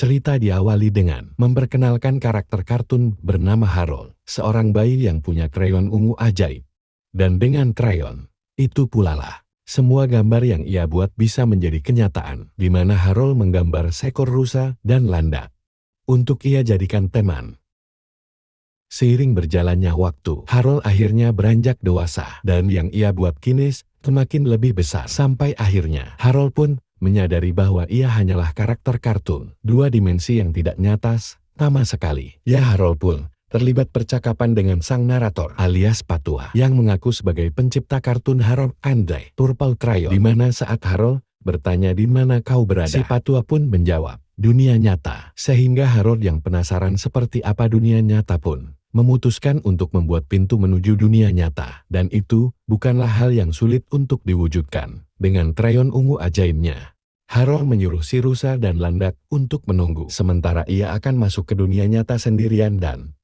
Cerita diawali dengan memperkenalkan karakter kartun bernama Harold, seorang bayi yang punya krayon ungu ajaib. Dan dengan krayon, itu pula lah, semua gambar yang ia buat bisa menjadi kenyataan, di mana Harold menggambar seekor rusa dan landak untuk ia jadikan teman. Seiring berjalannya waktu, Harold akhirnya beranjak dewasa, dan yang ia buat kini semakin lebih besar. Sampai akhirnya, Harold pun menyadari bahwa ia hanyalah karakter kartun, dua dimensi yang tidak nyata sama sekali. Ya, Harold pun terlibat percakapan dengan sang narator alias Patua yang mengaku sebagai pencipta kartun Harold and the Purple Crayon, di mana saat Harold bertanya di mana kau berada, si Patua pun menjawab, dunia nyata. Sehingga Harold yang penasaran seperti apa dunia nyata pun memutuskan untuk membuat pintu menuju dunia nyata. Dan itu bukanlah hal yang sulit untuk diwujudkan. Dengan krayon ungu ajaibnya, Harold menyuruh si rusa dan landak untuk menunggu, sementara ia akan masuk ke dunia nyata sendirian. Dan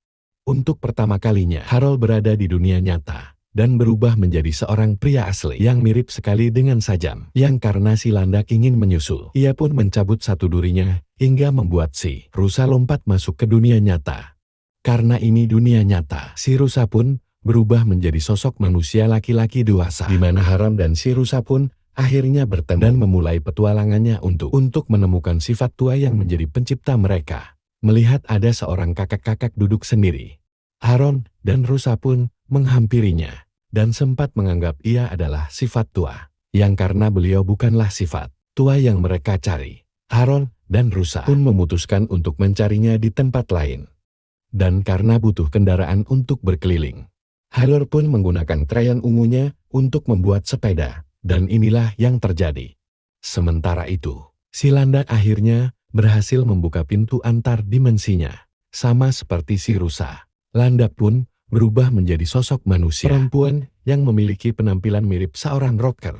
untuk pertama kalinya, Harold berada di dunia nyata dan berubah menjadi seorang pria asli yang mirip sekali dengan Sajam, yang karena si landak ingin menyusul, ia pun mencabut satu durinya hingga membuat si rusa lompat masuk ke dunia nyata. Karena ini dunia nyata, si rusa pun berubah menjadi sosok manusia laki-laki dewasa, di mana Harold dan si rusa pun akhirnya bertemu dan memulai petualangannya untuk menemukan sifat tua yang menjadi pencipta mereka. Melihat ada seorang kakak-kakak duduk sendiri, Harold dan rusa pun menghampirinya dan sempat menganggap ia adalah sifat tua, yang karena beliau bukanlah sifat tua yang mereka cari. Harold dan rusa pun memutuskan untuk mencarinya di tempat lain. Dan karena butuh kendaraan untuk berkeliling, Harold pun menggunakan krayon ungunya untuk membuat sepeda. Dan inilah yang terjadi. Sementara itu, si landak akhirnya berhasil membuka pintu antar dimensinya. Sama seperti si rusa, landak pun berubah menjadi sosok manusia perempuan yang memiliki penampilan mirip seorang rocker.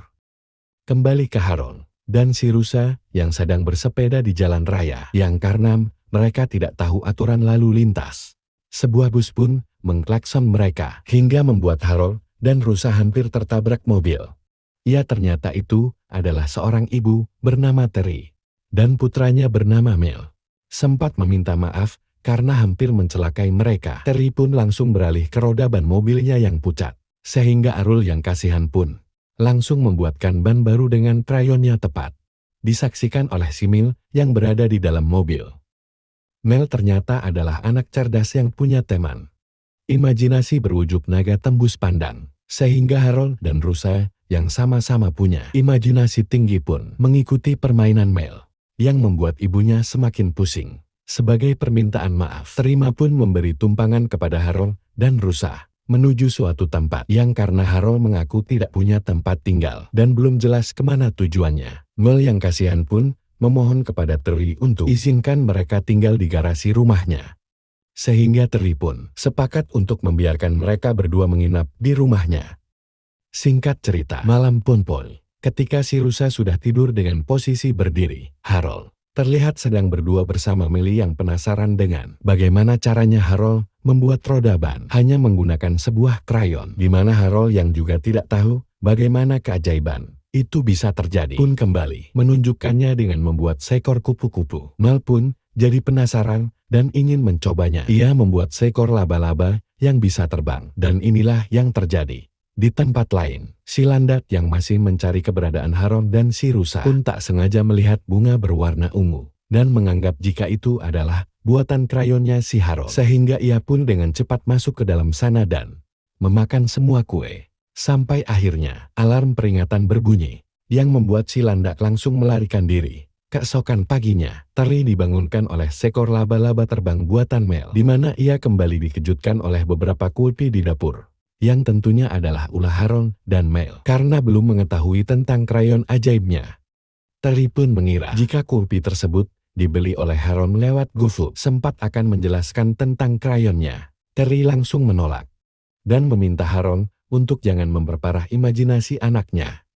Kembali ke Harold dan si rusa yang sedang bersepeda di jalan raya, yang karena mereka tidak tahu aturan lalu lintas. Sebuah bus pun mengklakson mereka hingga membuat Harold dan rusa hampir tertabrak mobil. Ia ternyata itu adalah seorang ibu bernama Terry dan putranya bernama Mel. Sempat meminta maaf karena hampir mencelakai mereka. Terry pun langsung beralih ke roda ban mobilnya yang pucat, sehingga Harold yang kasihan pun langsung membuatkan ban baru dengan krayonnya tepat. Disaksikan oleh si Mel yang berada di dalam mobil. Mel ternyata adalah anak cerdas yang punya teman imajinasi berwujud naga tembus pandang, sehingga Harold dan rusa yang sama-sama punya imajinasi tinggi pun mengikuti permainan Mel, yang membuat ibunya semakin pusing. Sebagai permintaan maaf, Terima pun memberi tumpangan kepada Harold dan rusa menuju suatu tempat yang karena Harold mengaku tidak punya tempat tinggal dan belum jelas kemana tujuannya. Mel yang kasihan pun memohon kepada Terry untuk izinkan mereka tinggal di garasi rumahnya. Sehingga Terry pun sepakat untuk membiarkan mereka berdua menginap di rumahnya. Singkat cerita, malam pun ketika si rusa sudah tidur dengan posisi berdiri, Harold terlihat sedang berdua bersama Melly yang penasaran dengan bagaimana caranya Harold membuat roda ban hanya menggunakan sebuah krayon, di mana Harold yang juga tidak tahu bagaimana keajaiban itu bisa terjadi pun kembali menunjukkannya dengan membuat seekor kupu-kupu. Mel pun jadi penasaran dan ingin mencobanya. Ia membuat seekor laba-laba yang bisa terbang, dan inilah yang terjadi. Di tempat lain, si landak yang masih mencari keberadaan Harold dan si rusa pun tak sengaja melihat bunga berwarna ungu dan menganggap jika itu adalah buatan krayonnya si Harold. Sehingga ia pun dengan cepat masuk ke dalam sana dan memakan semua kue. Sampai akhirnya alarm peringatan berbunyi yang membuat si landak langsung melarikan diri. Keesokan paginya, Terry dibangunkan oleh seekor laba-laba terbang buatan Mel, di mana ia kembali dikejutkan oleh beberapa kulpi di dapur, yang tentunya adalah ulah Harold dan Mel, karena belum mengetahui tentang krayon ajaibnya. Terry pun mengira jika kulpi tersebut dibeli oleh Harold lewat GoFood sempat akan menjelaskan tentang krayonnya. Terry langsung menolak dan meminta Harold untuk jangan memperparah imajinasi anaknya.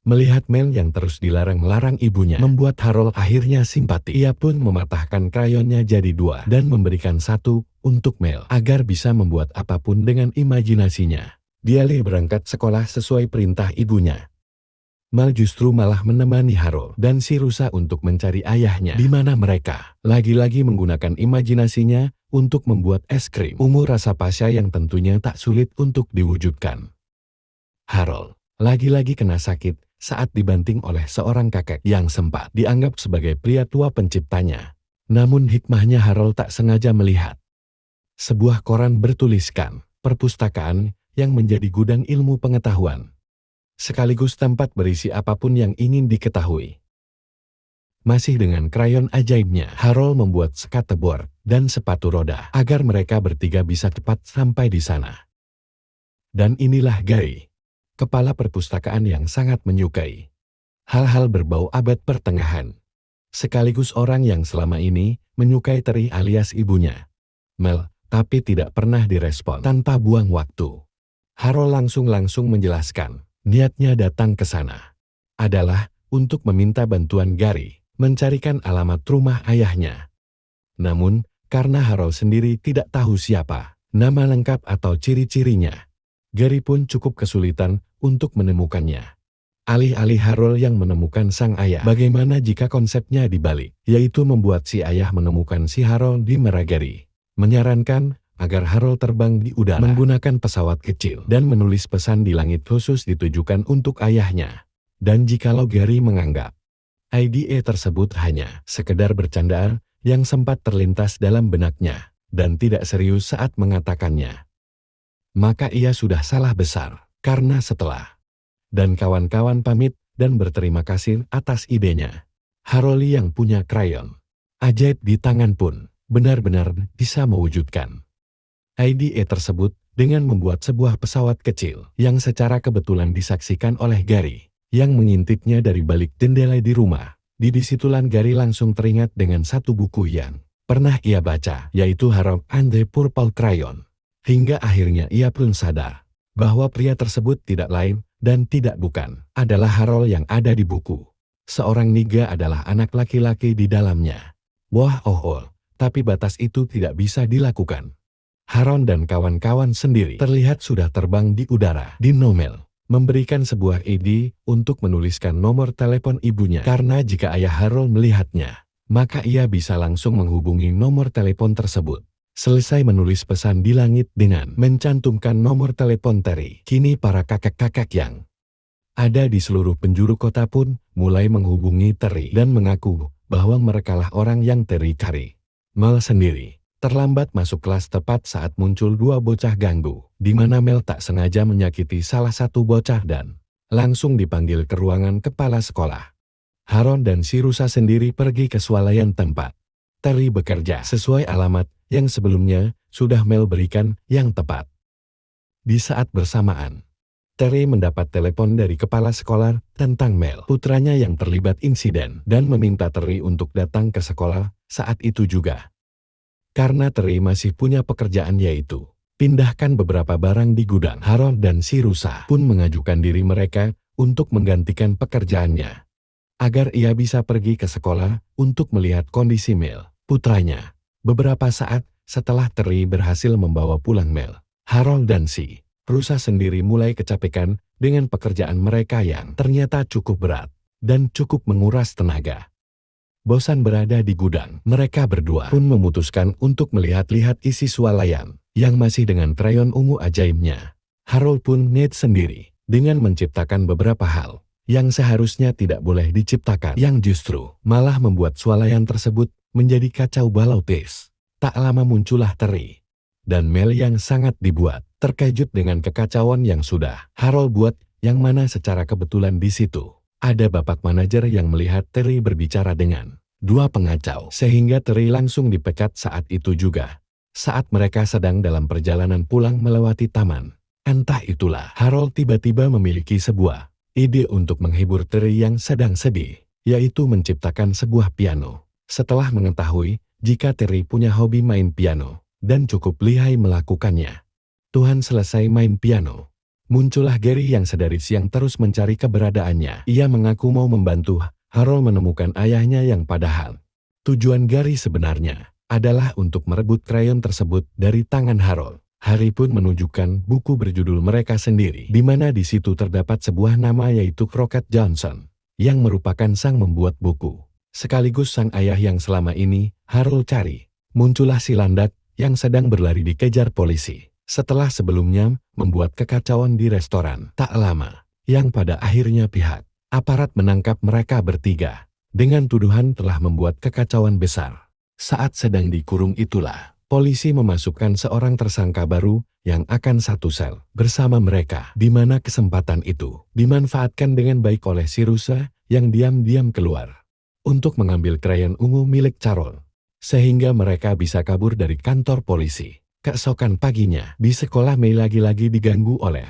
Melihat Mel yang terus dilarang-larang ibunya membuat Harold akhirnya simpati. Ia pun mematahkan krayonnya jadi dua dan memberikan satu untuk Mel agar bisa membuat apapun dengan imajinasinya. Dia berangkat sekolah sesuai perintah ibunya. Mel justru malah menemani Harold dan si rusa untuk mencari ayahnya, di mana mereka lagi-lagi menggunakan imajinasinya untuk membuat es krim ungu rasa pasya yang tentunya tak sulit untuk diwujudkan. Harold lagi-lagi kena sakit saat dibanting oleh seorang kakek yang sempat dianggap sebagai pria tua penciptanya. Namun hikmahnya Harold tak sengaja melihat sebuah koran bertuliskan perpustakaan yang menjadi gudang ilmu pengetahuan, sekaligus tempat berisi apapun yang ingin diketahui. Masih dengan krayon ajaibnya, Harold membuat skateboard dan sepatu roda agar mereka bertiga bisa cepat sampai di sana. Dan inilah Gary, kepala perpustakaan yang sangat menyukai hal-hal berbau abad pertengahan, sekaligus orang yang selama ini menyukai Terry alias ibunya, Mel, tapi tidak pernah direspon. Tanpa buang waktu, Harold langsung menjelaskan niatnya datang ke sana adalah untuk meminta bantuan Gary mencarikan alamat rumah ayahnya. Namun, karena Harold sendiri tidak tahu siapa, nama lengkap atau ciri-cirinya, Gary pun cukup kesulitan untuk menemukannya. Alih-alih Harold yang menemukan sang ayah, bagaimana jika konsepnya dibalik, yaitu membuat si ayah menemukan si Harold di Meragari, menyarankan agar Harold terbang di udara menggunakan pesawat kecil dan menulis pesan di langit khusus ditujukan untuk ayahnya. Dan jikalau Gary menganggap ide tersebut hanya sekedar bercandaan yang sempat terlintas dalam benaknya dan tidak serius saat mengatakannya, maka ia sudah salah besar. Karena setelah dan kawan-kawan pamit dan berterima kasih atas idenya, Harold yang punya krayon ajaib di tangan pun benar-benar bisa mewujudkan ide tersebut dengan membuat sebuah pesawat kecil yang secara kebetulan disaksikan oleh Gary yang mengintipnya dari balik jendela di rumah. Di disitulah Gary langsung teringat dengan satu buku yang pernah ia baca, yaitu Harold and the Purple Crayon. Hingga akhirnya ia pun sadar bahwa pria tersebut tidak lain dan tidak bukan adalah Harold yang ada di buku. Seorang niga adalah anak laki-laki di dalamnya. Wah tapi batas itu tidak bisa dilakukan. Harold dan kawan-kawan sendiri terlihat sudah terbang di udara di Nomel, memberikan sebuah ide untuk menuliskan nomor telepon ibunya karena jika ayah Harold melihatnya, maka ia bisa langsung menghubungi nomor telepon tersebut. Selesai menulis pesan di langit dengan mencantumkan nomor telepon Terry, kini para kakek-kakek yang ada di seluruh penjuru kota pun mulai menghubungi Terry dan mengaku bahwa merekalah orang yang Terry cari. Mel sendiri terlambat masuk kelas tepat saat muncul dua bocah ganggu, di mana Mel tak sengaja menyakiti salah satu bocah dan langsung dipanggil ke ruangan kepala sekolah. Harold dan si rusa sendiri pergi ke swalayan tempat Terry bekerja sesuai alamat yang sebelumnya sudah Mel berikan yang tepat. Di saat bersamaan, Terry mendapat telepon dari kepala sekolah tentang Mel, putranya yang terlibat insiden, dan meminta Terry untuk datang ke sekolah saat itu juga. Karena Terry masih punya pekerjaan yaitu pindahkan beberapa barang di gudang. Harold dan si rusa pun mengajukan diri mereka untuk menggantikan pekerjaannya, agar ia bisa pergi ke sekolah untuk melihat kondisi Mel, putranya. Beberapa saat setelah Terry berhasil membawa pulang Mel, Harold dan si rusa sendiri mulai kecapekan dengan pekerjaan mereka yang ternyata cukup berat dan cukup menguras tenaga. Bosan berada di gudang, mereka berdua pun memutuskan untuk melihat-lihat isi swalayan yang masih dengan krayon ungu ajaibnya. Harold pun niat sendiri dengan menciptakan beberapa hal yang seharusnya tidak boleh diciptakan, yang justru malah membuat swalayan tersebut menjadi kacau balau tes. Tak lama muncullah Terry dan Mel yang sangat dibuat terkejut dengan kekacauan yang sudah Harold buat, yang mana secara kebetulan di situ ada bapak manajer yang melihat Terry berbicara dengan dua pengacau, sehingga Terry langsung dipecat saat itu juga. Saat mereka sedang dalam perjalanan pulang melewati taman, entah itulah Harold tiba-tiba memiliki sebuah ide untuk menghibur Terry yang sedang sedih, yaitu menciptakan sebuah piano. Setelah mengetahui jika Terry punya hobi main piano dan cukup lihai melakukannya, Tuhan selesai main piano, muncullah Gary yang sedaris yang terus mencari keberadaannya. Ia mengaku mau membantu Harold menemukan ayahnya yang padahal tujuan Gary sebenarnya adalah untuk merebut krayon tersebut dari tangan Harold. Harry pun menunjukkan buku berjudul mereka sendiri, di mana di situ terdapat sebuah nama yaitu Crockett Johnson, yang merupakan sang membuat buku, sekaligus sang ayah yang selama ini Harold cari. Muncullah si landak yang sedang berlari dikejar polisi, setelah sebelumnya membuat kekacauan di restoran tak lama, yang pada akhirnya pihak aparat menangkap mereka bertiga, dengan tuduhan telah membuat kekacauan besar. Saat sedang dikurung itulah, polisi memasukkan seorang tersangka baru yang akan satu sel bersama mereka, di mana kesempatan itu dimanfaatkan dengan baik oleh si rusa yang diam-diam keluar untuk mengambil krayon ungu milik Carol, sehingga mereka bisa kabur dari kantor polisi. Keesokan paginya, di sekolah Mei lagi-lagi diganggu oleh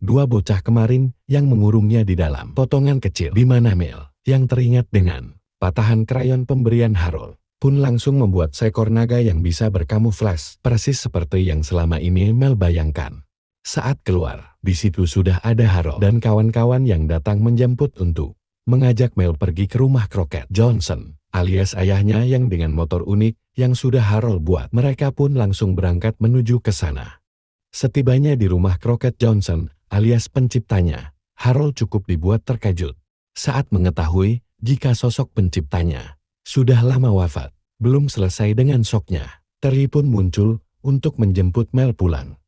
dua bocah kemarin yang mengurungnya di dalam potongan kecil, di mana Mel yang teringat dengan patahan krayon pemberian Harold pun langsung membuat seekor naga yang bisa berkamuflas, persis seperti yang selama ini Mel bayangkan. Saat keluar, di situ sudah ada Harold dan kawan-kawan yang datang menjemput untuk mengajak Mel pergi ke rumah Crockett Johnson, alias ayahnya yang dengan motor unik yang sudah Harold buat. Mereka pun langsung berangkat menuju ke sana. Setibanya di rumah Crockett Johnson, alias penciptanya, Harold cukup dibuat terkejut saat mengetahui jika sosok penciptanya sudah lama wafat. Belum selesai dengan syoknya, Terry pun muncul untuk menjemput Mel pulang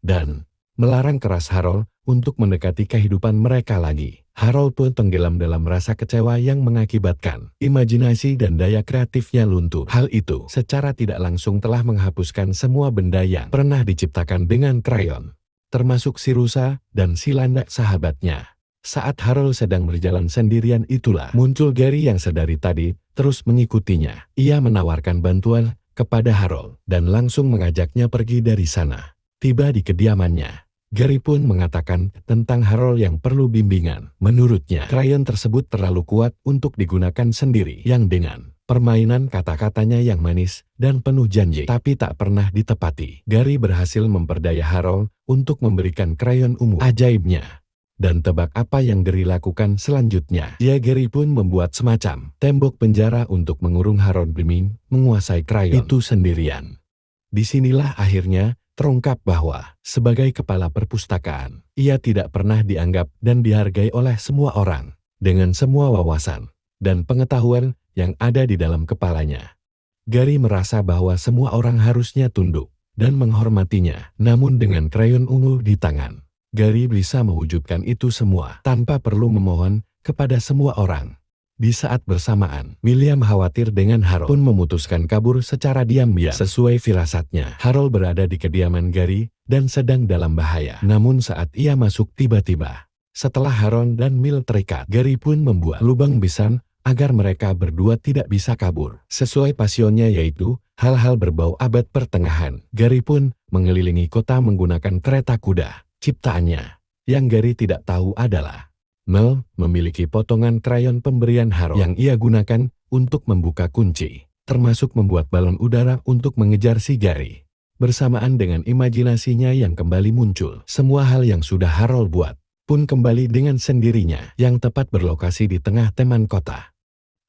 dan melarang keras Harold untuk mendekati kehidupan mereka lagi. Harold pun tenggelam dalam rasa kecewa yang mengakibatkan imajinasi dan daya kreatifnya luntur. Hal itu secara tidak langsung telah menghapuskan semua benda yang pernah diciptakan dengan krayon, termasuk si rusa dan si landak sahabatnya. Saat Harold sedang berjalan sendirian itulah muncul Gary yang sedari tadi terus mengikutinya. Ia menawarkan bantuan kepada Harold dan langsung mengajaknya pergi dari sana. Tiba di kediamannya, Gary pun mengatakan tentang Harold yang perlu bimbingan. Menurutnya, krayon tersebut terlalu kuat untuk digunakan sendiri, yang dengan permainan kata-katanya yang manis dan penuh janji tapi tak pernah ditepati. Gary berhasil memperdaya Harold untuk memberikan krayon ungu ajaibnya. Dan tebak apa yang Gary lakukan selanjutnya? Gary pun membuat semacam tembok penjara untuk mengurung Harold demi menguasai krayon itu sendirian. Disinilah akhirnya terungkap bahwa sebagai kepala perpustakaan, ia tidak pernah dianggap dan dihargai oleh semua orang. Dengan semua wawasan dan pengetahuan yang ada di dalam kepalanya, Gary merasa bahwa semua orang harusnya tunduk dan menghormatinya. Namun dengan krayon ungu di tangan, Gary bisa mewujudkan itu semua tanpa perlu memohon kepada semua orang. Di saat bersamaan, William khawatir dengan Harold pun memutuskan kabur secara diam-diam. Sesuai firasatnya, Harold berada di kediaman Gary dan sedang dalam bahaya. Namun saat ia masuk tiba-tiba, setelah Harold dan Mel terikat, Gary pun membuat lubang besar agar mereka berdua tidak bisa kabur. Sesuai pasionnya yaitu hal-hal berbau abad pertengahan, Gary pun mengelilingi kota menggunakan kereta kuda ciptaannya. Yang Gary tidak tahu adalah Mel memiliki potongan krayon pemberian Harold yang ia gunakan untuk membuka kunci, termasuk membuat balon udara untuk mengejar si Gary. Bersamaan dengan imajinasinya yang kembali muncul, semua hal yang sudah Harold buat pun kembali dengan sendirinya, yang tepat berlokasi di tengah taman kota.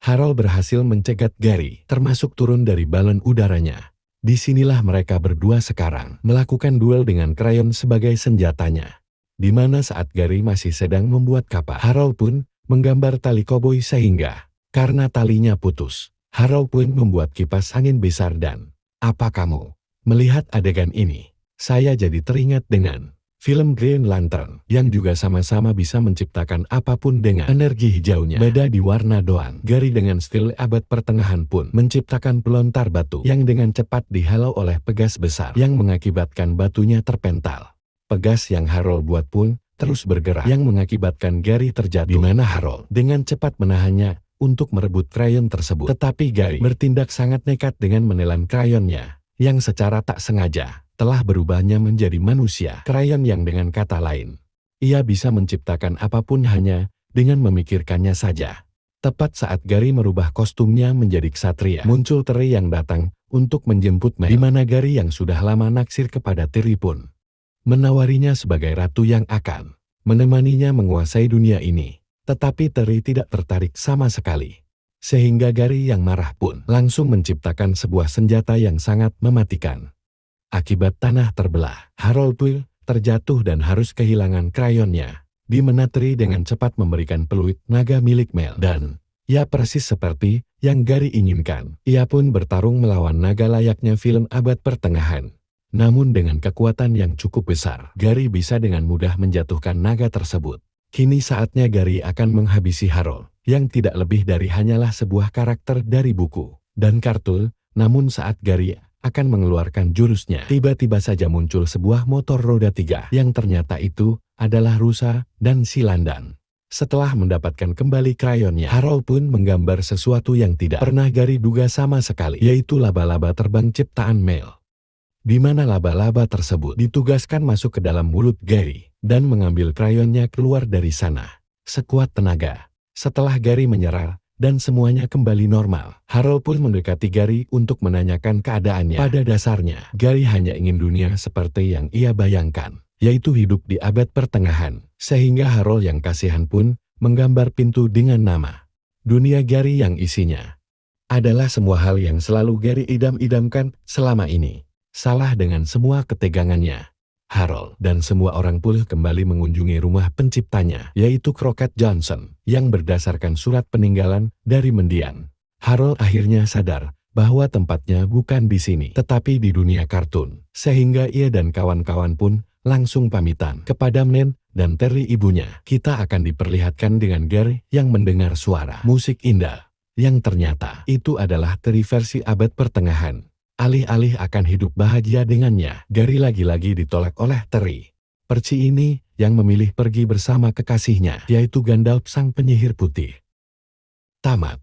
Harold berhasil mencegat Gary, termasuk turun dari balon udaranya. Disinilah mereka berdua sekarang melakukan duel dengan krayon sebagai senjatanya. Di mana saat Gary masih sedang membuat kapal, Harold pun menggambar tali koboi sehingga karena talinya putus, Harold pun membuat kipas angin besar dan apa kamu melihat adegan ini? Saya jadi teringat dengan film Green Lantern yang juga sama-sama bisa menciptakan apapun dengan energi hijaunya. Beda di warna doang. Gary dengan stil abad pertengahan pun menciptakan pelontar batu yang dengan cepat dihalau oleh pegas besar yang mengakibatkan batunya terpental. Pegas yang Harold buat pun terus bergerak yang mengakibatkan Gary terjatuh, di mana Harold dengan cepat menahannya untuk merebut krayon tersebut. Tetapi Gary bertindak sangat nekat dengan menelan krayonnya yang secara tak sengaja telah berubahnya menjadi manusia krayon yang dengan kata lain, ia bisa menciptakan apapun hanya dengan memikirkannya saja. Tepat saat Gary merubah kostumnya menjadi ksatria, muncul Terry yang datang untuk menjemput Mel, di mana Gary yang sudah lama naksir kepada Terry pun menawarinya sebagai ratu yang akan menemaninya menguasai dunia ini. Tetapi Terry tidak tertarik sama sekali, sehingga Gary yang marah pun langsung menciptakan sebuah senjata yang sangat mematikan. Akibat tanah terbelah, Harold Pui terjatuh dan harus kehilangan krayonnya. Di mana Tri dengan cepat memberikan peluit naga milik Mel dan ya persis seperti yang Gary inginkan. Ia pun bertarung melawan naga layaknya film abad pertengahan. Namun dengan kekuatan yang cukup besar, Gary bisa dengan mudah menjatuhkan naga tersebut. Kini saatnya Gary akan menghabisi Harold, yang tidak lebih dari hanyalah sebuah karakter dari buku dan kartun. Namun saat Gary akan mengeluarkan jurusnya, tiba-tiba saja muncul sebuah motor roda 3 yang ternyata itu adalah rusa dan si Landan. Setelah mendapatkan kembali krayonnya, Harold pun menggambar sesuatu yang tidak pernah Gary duga sama sekali, yaitu laba-laba terbang ciptaan Mel. Di mana laba-laba tersebut ditugaskan masuk ke dalam mulut Gary dan mengambil krayonnya keluar dari sana. Sekuat tenaga. Setelah Gary menyerah dan semuanya kembali normal, Harold pun mendekati Gary untuk menanyakan keadaannya. Pada dasarnya, Gary hanya ingin dunia seperti yang ia bayangkan, yaitu hidup di abad pertengahan. Sehingga Harold yang kasihan pun menggambar pintu dengan nama dunia Gary yang isinya adalah semua hal yang selalu Gary idam-idamkan selama ini. Salah dengan semua ketegangannya. Harold dan semua orang pulih kembali mengunjungi rumah penciptanya, yaitu Crockett Johnson, yang berdasarkan surat peninggalan dari mendiang. Harold akhirnya sadar bahwa tempatnya bukan di sini, tetapi di dunia kartun. Sehingga ia dan kawan-kawan pun langsung pamitan kepada Men dan Terry ibunya. Kita akan diperlihatkan dengan Gary yang mendengar suara musik indah, yang ternyata itu adalah Terry versi abad pertengahan. Alih-alih akan hidup bahagia dengannya, Gary lagi-lagi ditolak oleh Terry. Perci ini yang memilih pergi bersama kekasihnya, yaitu Gandalf sang penyihir putih. Tamat.